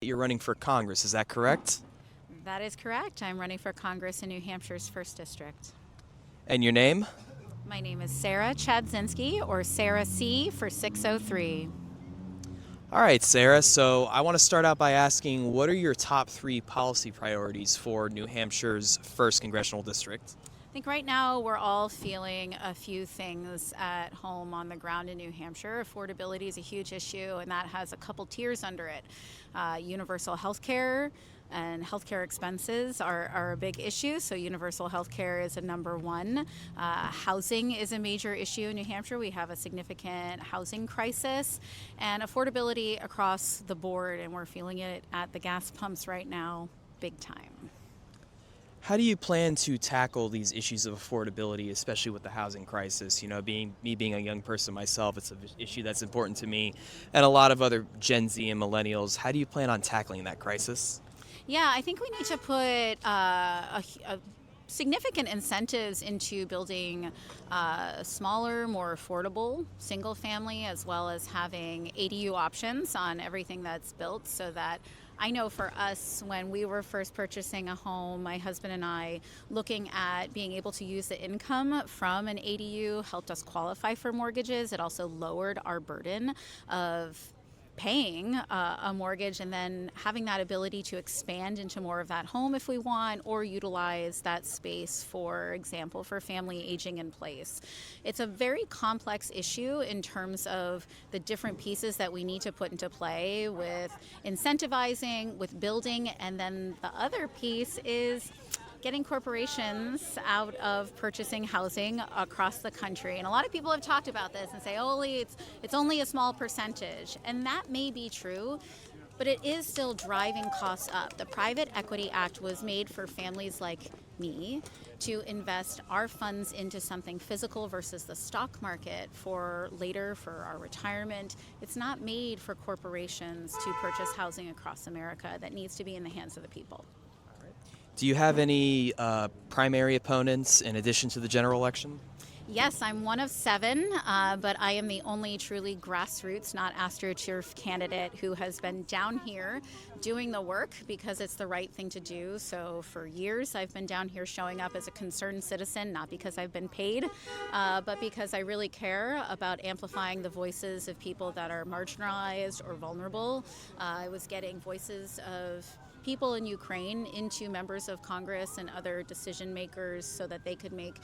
you're running for Congress. Is that correct? That is correct. I'm running for Congress in New Hampshire's 1st District. And your name? My name is Sarah Chadzynski, or Sarah C for 603. All right, Sarah. So I want to start out by asking, what are your top 3 policy priorities for New Hampshire's 1st Congressional District? I think right now we're all feeling a few things at home on the ground in New Hampshire. Affordability is a huge issue, and that has a couple tiers under it. Universal health care and healthcare expenses are a big issue, so universal health care is a number one. Housing is a major issue in New Hampshire. We have a significant housing crisis, and affordability across the board, and we're feeling it at the gas pumps right now big time. How do you plan to tackle these issues of affordability, especially with the housing crisis? Being a young person myself, it's an issue that's important to me and a lot of other Gen Z and millennials. How do you plan on tackling that crisis? Yeah, I think we need to put significant incentives into building smaller, more affordable single family, as well as having ADU options on everything that's built, so that I know for us, when we were first purchasing a home, my husband and I, looking at being able to use the income from an ADU helped us qualify for mortgages. It also lowered our burden of paying a mortgage, and then having that ability to expand into more of that home if we want, or utilize that space, for example, for family aging in place. It's a very complex issue in terms of the different pieces that we need to put into play with incentivizing, with building, and then the other piece is getting corporations out of purchasing housing across the country. And a lot of people have talked about this and say, oh, it's only a small percentage. And that may be true, but it is still driving costs up. The Private Equity Act was made for families like me to invest our funds into something physical versus the stock market for later, for our retirement. It's not made for corporations to purchase housing across America. That needs to be in the hands of the people. Do you have any primary opponents in addition to the general election? Yes, I'm one of 7, but I am the only truly grassroots, not AstroTurf candidate who has been down here doing the work because it's the right thing to do. So for years, I've been down here showing up as a concerned citizen, not because I've been paid, but because I really care about amplifying the voices of people that are marginalized or vulnerable. I was getting voices of people in Ukraine into members of Congress and other decision makers so that they could make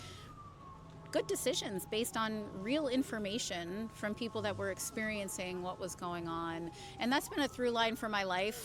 good decisions based on real information from people that were experiencing what was going on. And that's been a through line for my life.